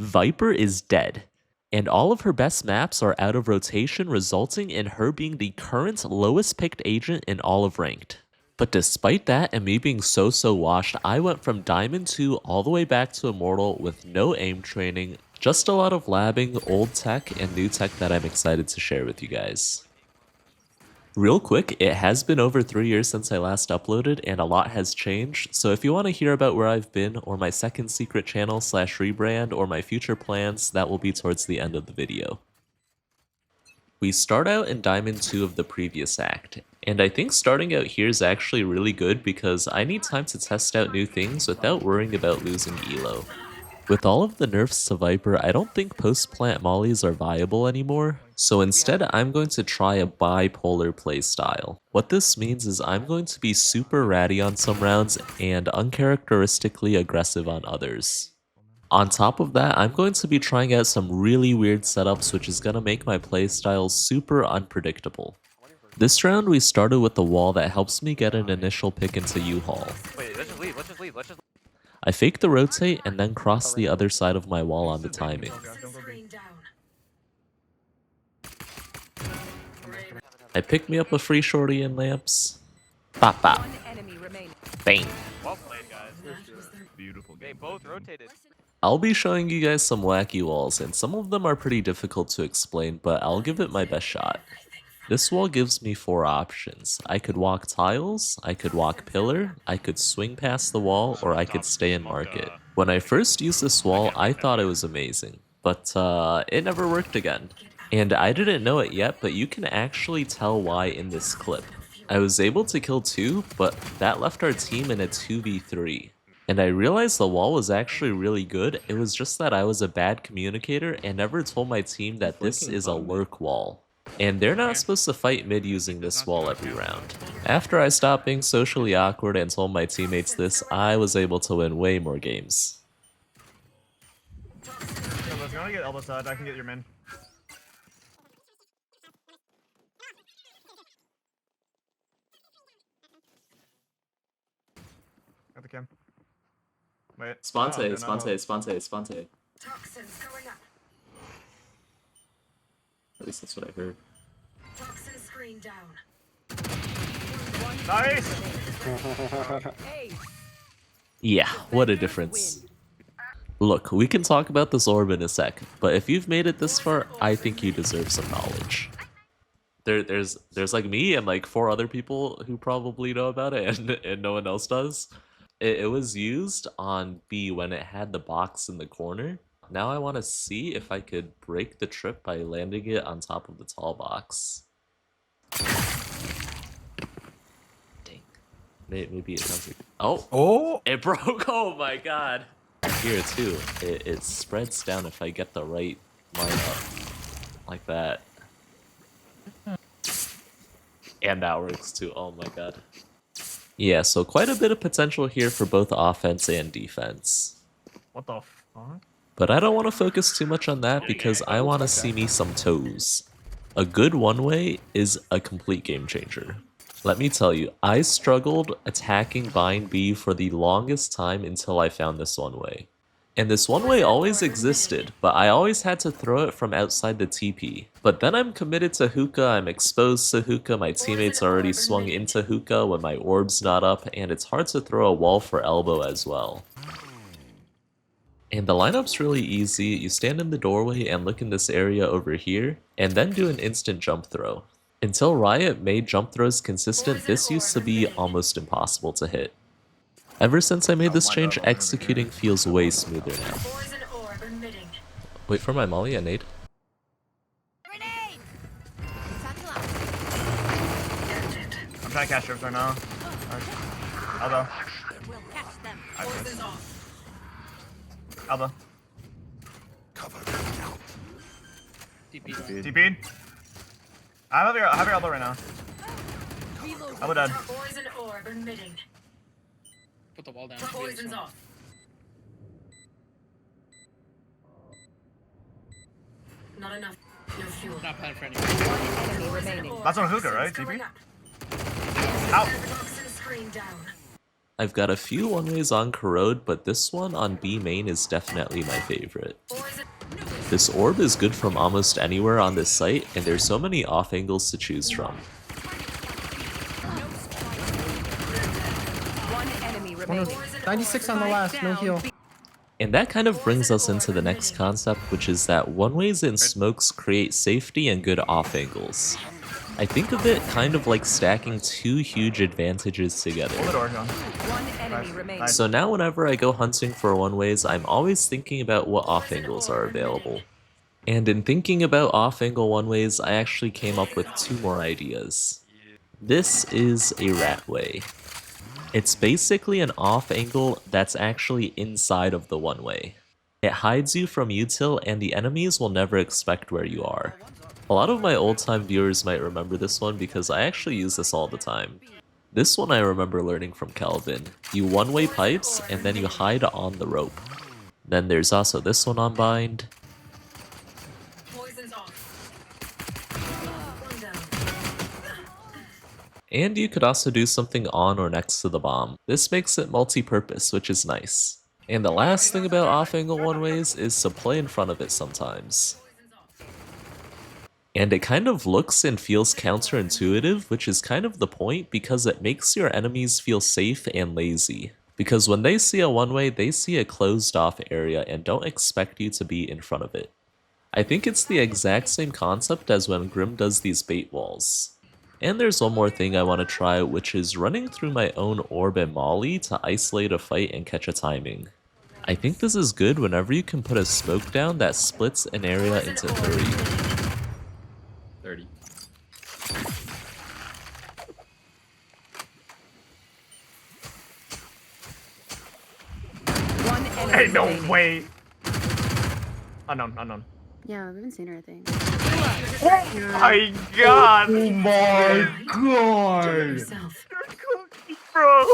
VIPER is dead, and all of her best maps are out of rotation, resulting in her being the current lowest picked agent in all of Ranked. But despite that and me being so washed, I went from Diamond 2 all the way back to Immortal with no aim training, just a lot of labbing, old tech, and new tech that I'm excited to share with you guys. Real quick, it has been over 3 years since I last uploaded and a lot has changed, so if you want to hear about where I've been or my second secret channel / rebrand or my future plans, that will be towards the end of the video. We start out in Diamond 2 of the previous act, and I think starting out here is actually really good because I need time to test out new things without worrying about losing elo. With all of the nerfs to VIPER, I don't think post-plant mollies are viable anymore, so instead I'm going to try a bipolar playstyle. What this means is I'm going to be super ratty on some rounds and uncharacteristically aggressive on others. On top of that, I'm going to be trying out some really weird setups which is going to make my playstyle super unpredictable. This round we started with the wall that helps me get an initial pick into U-Haul. Wait, let's just leave. I fake the rotate and then cross the other side of my wall on the timing. I pick me up a free shorty in lamps. Bop bop. Bang. Well played, guys. Beautiful game. They both rotated. I'll be showing you guys some wacky walls, and some of them are pretty difficult to explain, but I'll give it my best shot. This wall gives me 4 options. I could walk tiles, I could walk pillar, I could swing past the wall, or I could stay in market. When I first used this wall, I thought it was amazing, but it never worked again. And I didn't know it yet, but you can actually tell why in this clip. I was able to kill 2, but that left our team in a 2v3. And I realized the wall was actually really good, it was just that I was a bad communicator and never told my team that this is a lurk wall. And they're not supposed to fight mid using this wall every round. After I stopped being socially awkward and told my teammates this, I was able to win way more games. Let's go get elbow side, I can get your min. Got the cam. Wait. Sponte. At least that's what I heard. Toxin screen down. Nice! Yeah, what a difference. Look, we can talk about this orb in a sec, but if you've made it this far, I think you deserve some knowledge. There's like me and like 4 other people who probably know about it and no one else does. It was used on B when it had the box in the corner. Now I want to see if I could break the trip by landing it on top of the tall box. Dang. Maybe it sounds like... Oh! It broke! Oh my god! Here too, it spreads down if I get the right lineup. Like that. And that works too, oh my god. Yeah, so quite a bit of potential here for both offense and defense. What the fuck? But I don't want to focus too much on that because I want to see me some toes. A good one-way is a complete game changer. Let me tell you, I struggled attacking Vine B for the longest time until I found this one-way. And this one-way always existed, but I always had to throw it from outside the TP. But then I'm committed to hookah, I'm exposed to hookah, my teammates already swung into hookah when my orb's not up, and it's hard to throw a wall for elbow as well. And the lineup's really easy. You stand in the doorway and look in this area over here, and then do an instant jump throw. Until Riot made jump throws consistent, this used to be almost impossible to hit. Ever since I made this change, executing feels way smoother now. Wait for my molly, I nade. I'm trying to catch trips right now. Elbow. Elbow. TP'd. I have your elbow right now. Elbow dead. Put the wall down. Poison's off. Not enough. No fuel. Not plan for anything. That's on hookah, right? TP? Out. I've got a few one-ways on Corrode, but this one on B main is definitely my favorite. Poison. This orb is good from almost anywhere on this site, and there's so many off angles to choose from. One enemy remaining. 96 on the last, no heal. And that kind of brings us into the next concept, which is that one-ways and smokes create safety and good off angles. I think of it kind of like stacking two huge advantages together. Hold the door, John. One enemy remaining. Nice. So now whenever I go hunting for one-ways, I'm always thinking about what off angles are available. And in thinking about off angle one-ways, I actually came up with two more ideas. This is a Ratway. It's basically an off angle that's actually inside of the one-way. It hides you from util and the enemies will never expect where you are. A lot of my old time viewers might remember this one because I actually use this all the time. This one I remember learning from Calvin. You one-way pipes and then you hide on the rope. Then there's also this one on bind. Poison's off. One down. And you could also do something on or next to the bomb. This makes it multi-purpose, which is nice. And the last thing about off-angle one-ways is to play in front of it sometimes. And it kind of looks and feels counterintuitive, which is kind of the point because it makes your enemies feel safe and lazy. Because when they see a one-way, they see a closed off area and don't expect you to be in front of it. I think it's the exact same concept as when Grim does these bait walls. And there's one more thing I want to try, which is running through my own orb and molly to isolate a fight and catch a timing. I think this is good whenever you can put a smoke down that splits an area into 3. 30. One enemy Hey, no remaining. way. Unknown. Yeah, we haven't seen her, I think. Oh my god. Oh my Do it god! yourself. Bro.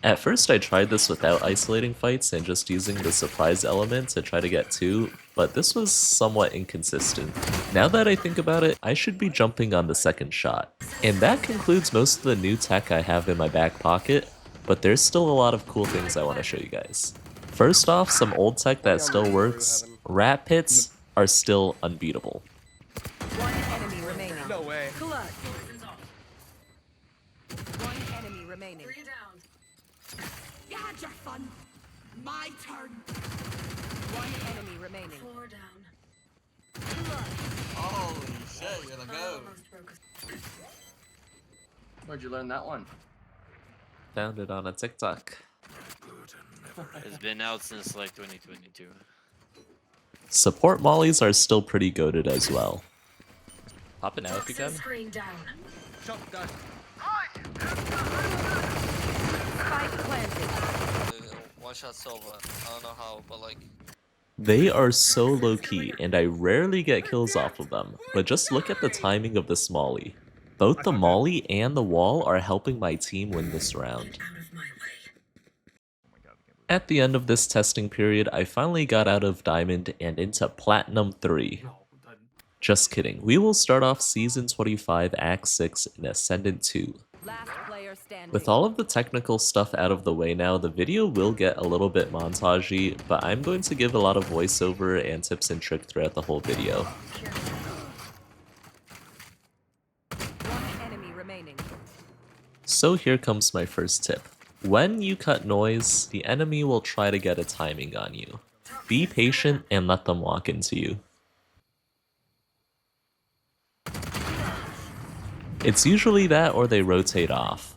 At first I tried this without isolating fights and just using the surprise element to try to get 2, but this was somewhat inconsistent. Now that I think about it, I should be jumping on the second shot. And that concludes most of the new tech I have in my back pocket, but there's still a lot of cool things I want to show you guys. First off, some old tech that still works. Ratpits are still unbeatable. One enemy remaining. No way. Clutch. Poison's off. One enemy remaining. 3 down. You had your fun. My turn. One enemy remaining. 4 down. Holy shit, you're the go. Almost broke us. Where'd you learn that one? Found it on a TikTok. It's been out since like 2022. Support mollies are still pretty goated as well. Pop it out if you Toxin can. screen down. Shotgun. Spike planted. One shot Silva. I don't know how, but like. They are so low-key, and I rarely get kills off of them, but just look at the timing of this molly. Both the molly and the wall are helping my team win this round. Out of my way. At the end of this testing period, I finally got out of Diamond and into Platinum 3. Just kidding, we will start off Season 25 Act 6 in Ascendant 2. Last player standing. With all of the technical stuff out of the way now, the video will get a little bit montagey, but I'm going to give a lot of voiceover and tips and tricks throughout the whole video. One enemy remaining. So here comes my first tip. When you cut noise, the enemy will try to get a timing on you. Be patient and let them walk into you. It's usually that or they rotate off.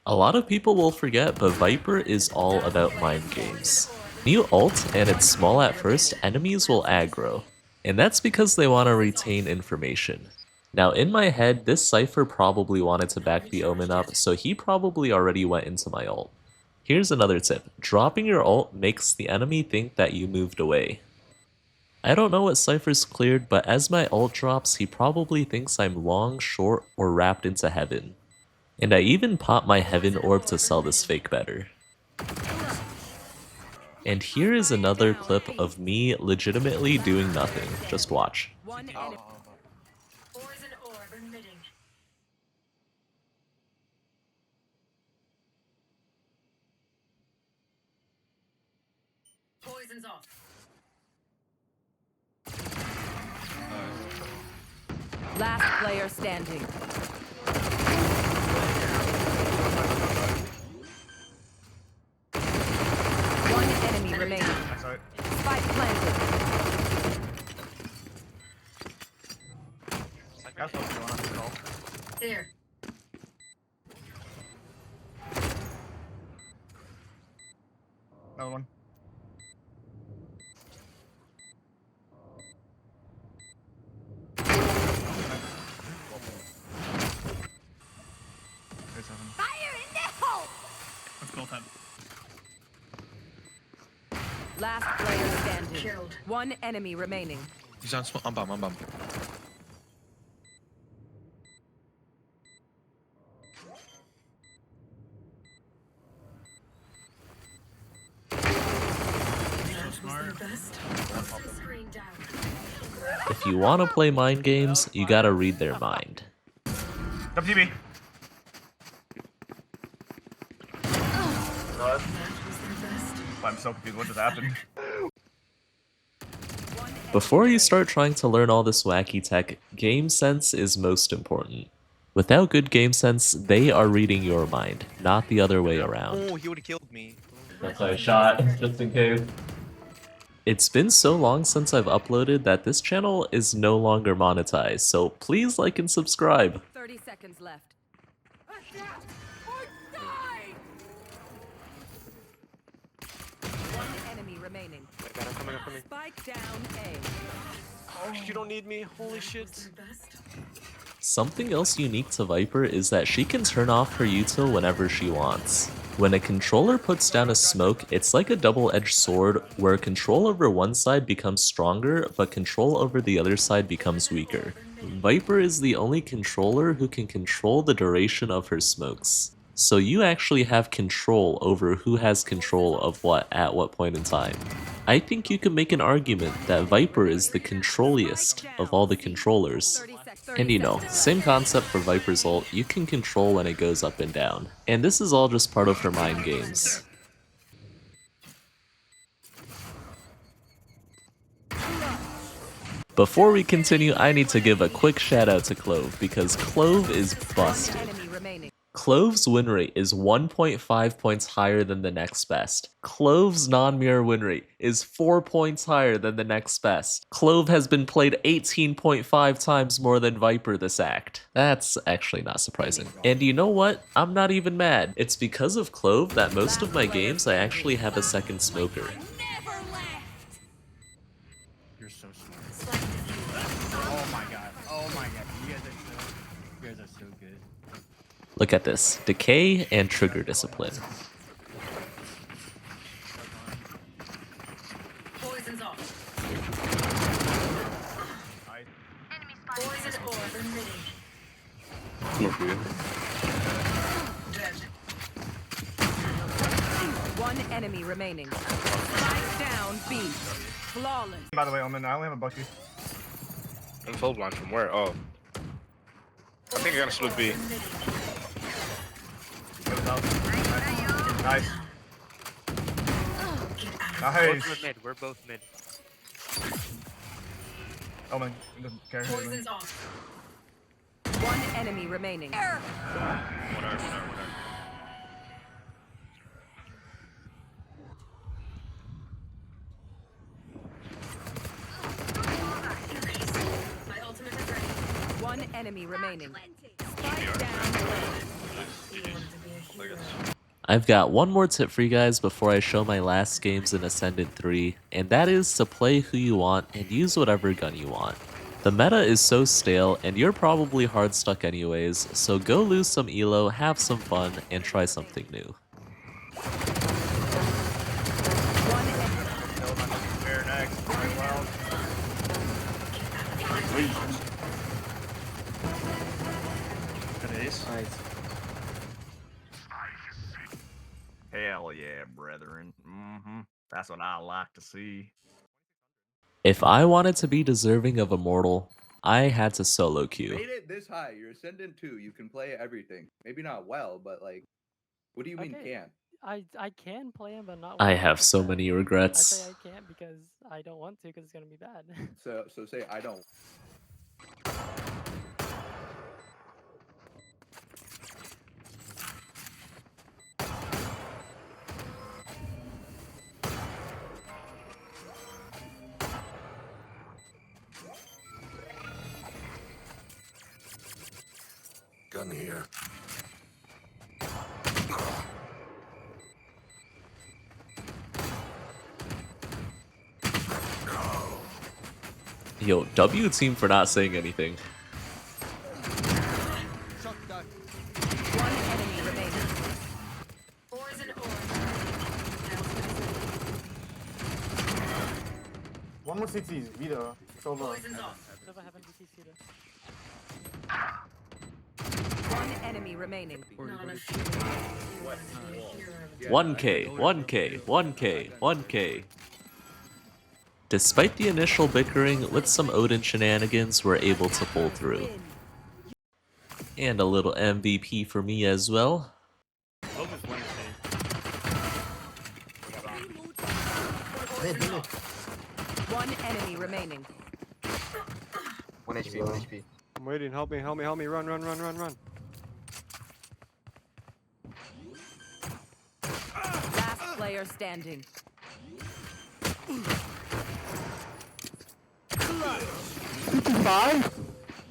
A lot of people will forget, but VIPER is all about mind games. When you ult and it's small at first, enemies will aggro. And that's because they want to retain information. Now in my head, this Cypher probably wanted to back the Omen up, so he probably already went into my ult. Here's another tip. Dropping your ult makes the enemy think that you moved away. I don't know what Cypher's cleared, but as my ult drops, he probably thinks I'm long, short, or wrapped into heaven. And I even pop my heaven orb to sell this fake better. And here is another clip of me legitimately doing nothing. Just watch. One enemy. Poison orb emitting. Poison's off. Last player standing. One enemy remaining. I saw it. Spike planted. That's what's going on. Good call. There. Another one. There's something. Fire in the hole! Let's go time. Last player standing. Killed. One enemy remaining. He's on bomb, on bomb. Smart. Best. Screen down. If you want to play mind games, you gotta read their mind. WTB. That was their best. I'm so confused. What just happened? Before you start trying to learn all this wacky tech, game sense is most important. Without good game sense, they are reading your mind, not the other way around. Oh, he would have killed me. That's why I shot, just in case. It's been so long since I've uploaded that this channel is no longer monetized, so please like and subscribe. 30 seconds left. One enemy remaining. I'm coming. Spike down A. Oh, you don't need me. Holy shit. Their best. Something else unique to Viper is that she can turn off her util whenever she wants. When a controller puts down a smoke, it's like a double-edged sword where control over one side becomes stronger, but control over the other side becomes weaker. Viper is the only controller who can control the duration of her smokes. So you actually have control over who has control of what at what point in time. I think you can make an argument that Viper is the controlliest of all the controllers. And you know, same concept for Viper's ult, you can control when it goes up and down. And this is all just part of her mind games. Before we continue, I need to give a quick shout out to Clove, because Clove is busted. Enemy remaining. Clove's win rate is 1.5 points higher than the next best. Clove's non-mirror win rate is 4 points higher than the next best. Clove has been played 18.5 times more than Viper this act. That's actually not surprising. And you know what? I'm not even mad. It's because of Clove that most of my games I actually have a second smoker. Never left. You're so smart. Oh my god. Oh my god. You guys are so good. Look at this. Decay and trigger discipline. Poison's off. Poison orb emitting. Dead. One enemy remaining. Spike down B. Flawless. By the way, Omen, I only have a bucky. I'm full blind from where? Oh. I think I gotta split B. Goes out. Nice. Both Nice. mid. We're both mid. Omen, he doesn't care. Poison's off. One enemy remaining. My ultimate is ready. One enemy remaining. Spike down A. You wanted to be a hero. I've got one more tip for you guys before I show my last games in Ascendant 3, and that is to play who you want and use whatever gun you want. The meta is so stale, and you're probably hard stuck anyways, so go lose some elo, have some fun, and try something new. One enemy. Fair next. Very well. Good ace. Hell yeah, brethren. That's what I like to see. If I wanted to be deserving of Immortal, I had to solo queue. Made it this high. You're Ascendant 2. You can play everything. Maybe not well, but like, what do you mean Okay. can? I can play him, but not. I with have so Ratpits. many I regrets. say I can't because I don't want to, because it's gonna be bad. So say I don't. Gun here. Yo, W team for not saying anything. One enemy remaining. Ores and ore. One more CTs. Vito. Sova. Poison's off. Silva heaven, BTC to. One enemy remaining. Not enough fuel. You wanted to be a hero. 1K, 1K, 1K, 1K. Despite the initial bickering, with some Odin shenanigans, we're able to pull through. And a little MVP for me as well. Hope it's Wednesday. One enemy remaining. 1 HP, 1 HP. I'm waiting. Help me. Run. Last player standing.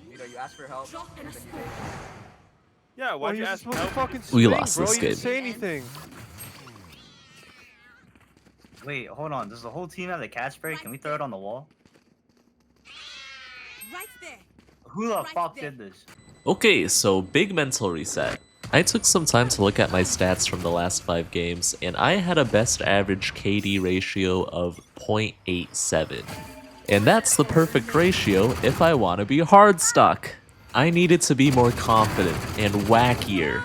Vito, you asked for help. Yeah, why'd you ask for help? Fucking We swing, lost bro. this You didn't game. say anything. Wait, hold on. Does the whole team have the cat spray? Can we throw it on the wall? Right there. Who the fuck did this? Okay, so big mental reset. I took some time to look at my stats from the last 5 games, and I had a best average KD ratio of 0.87. And that's the perfect ratio if I want to be hard stuck. I needed to be more confident and wackier.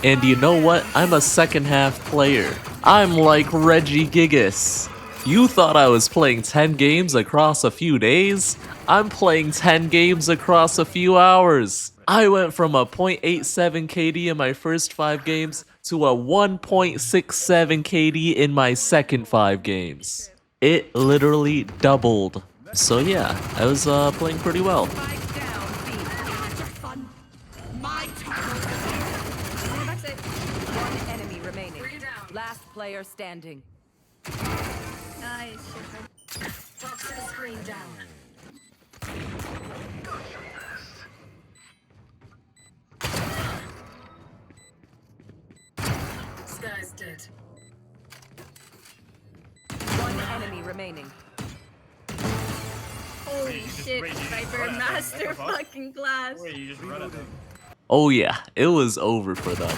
And you know what? I'm a second half player. I'm like Reggie Gigas. You thought I was playing 10 games across a few days? I'm playing 10 games across a few hours. I went from a 0.87 KD in my first 5 games to a 1.67 KD in my second 5 games. It literally doubled. So yeah, I was playing pretty well. Spike down. B. Had your fun. My turn. One enemy remaining. Bring it down. Last player standing. Nice. Talk to the screen down. Sky's dead. One enemy remaining. Holy shit, Wait, you just Viper run at them. master What the fuck? fucking class. Wait, you just run at them. Oh yeah, it was over for them.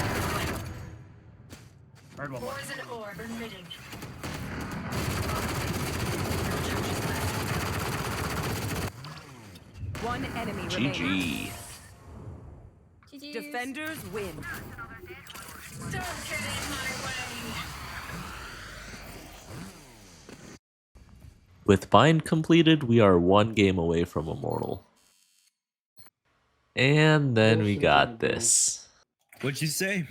Heard one more. Poison orb emitting. One enemy remaining. GG. Defenders win. Don't get in my way. With bind completed, we are 1 game away from Immortal. And then we got this. What'd you say?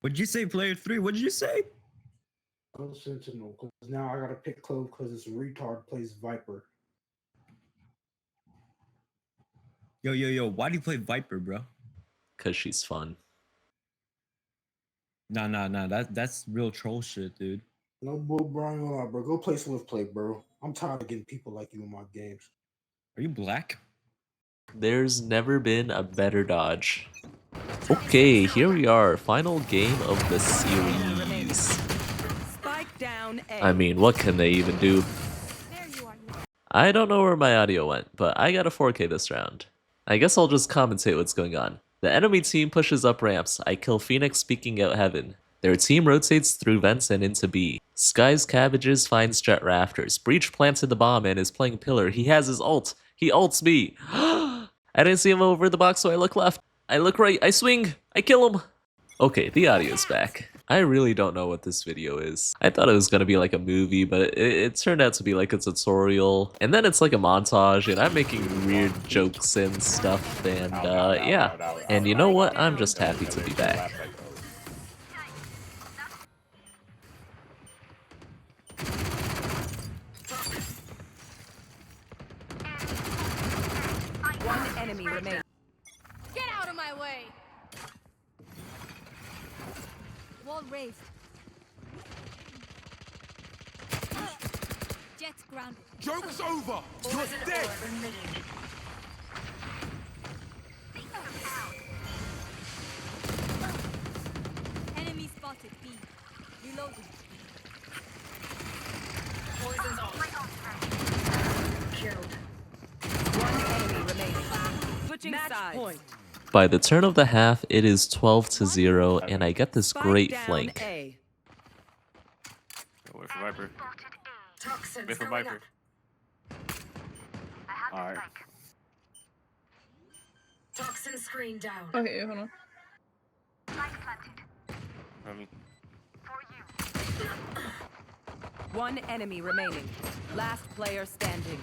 What'd you say, player 3? What'd you say? Go Sentinel, because now I gotta pick Clove because this retard plays Viper. Yo, why do you play Viper, bro? Cause she's fun. Nah, that's real troll shit, dude. No bull, bro. Bro, go play Swift Play, bro. I'm tired of getting people like you in my games. Are you black? There's never been a better dodge. Okay, here we are. Final game of the series. Spike down A. I mean, what can they even do? I don't know where my audio went, but I got a 4K this round. I guess I'll just commentate what's going on. The enemy team pushes up ramps. I kill Phoenix speaking out heaven. Their team rotates through vents and into B. Sky's Cabbages finds Jet Rafters. Breach planted the bomb and is playing Pillar. He has his ult. He ults me. I didn't see him over the box, so I look left. I look right. I swing. I kill him. Okay, the audio's back. I really don't know what this video is. I thought it was gonna be like a movie, but it turned out to be like a tutorial. And then it's like a montage, and I'm making weird jokes and stuff, and yeah. And you know what? I'm just happy to be back. enemy remaining. Get out of my way! Wall raised. Jets grounded. Joke's over! You're dead! Enemy spotted B. Reloading. Poison's off. Killed. One enemy remaining. Switching sides. Point. By the turn of the half, it is 12-0, and I get this great flank. Wait for Viper. Toxins Wait for going Viper. Alright. Toxin screen down. Okay, hold on. One enemy remaining. Last player standing.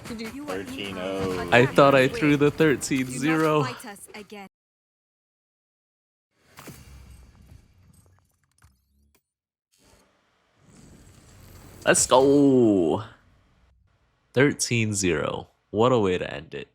Did you? 13-0. I thought I threw the Do not 13-0. fight us again. Let's go! 13-0. What a way to end it.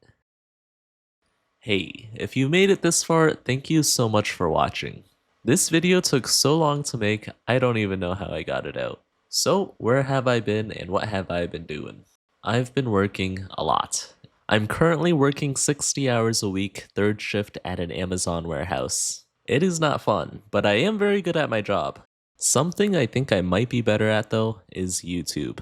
Hey, if you made it this far, thank you so much for watching. This video took so long to make, I don't even know how I got it out. So, where have I been and what have I been doing? I've been working a lot. I'm currently working 60 hours a week, third shift at an Amazon warehouse. It is not fun, but I am very good at my job. Something I think I might be better at though is YouTube.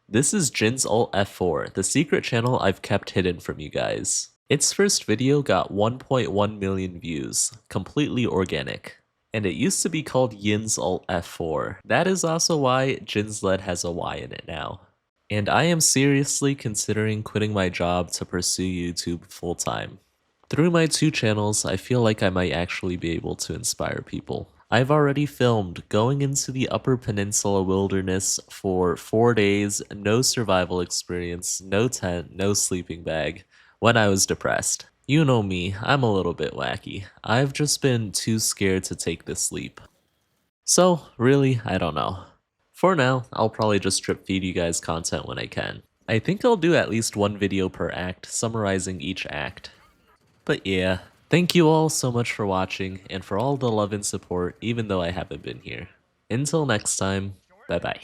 This is Jin's Alt F4, the secret channel I've kept hidden from you guys. Its first video got 1.1 million views, completely organic. And it used to be called Yin's Alt F4. That is also why Jin's Lead has a Y in it now. And I am seriously considering quitting my job to pursue YouTube full time. Through my two channels, I feel like I might actually be able to inspire people. I've already filmed going into the Upper Peninsula wilderness for 4 days, no survival experience, no tent, no sleeping bag, when I was depressed. You know me, I'm a little bit wacky. I've just been too scared to take this leap. So, really, I don't know. For now, I'll probably just drip feed you guys content when I can. I think I'll do at least one video per act, summarizing each act. But yeah, thank you all so much for watching, and for all the love and support, even though I haven't been here. Until next time, bye bye.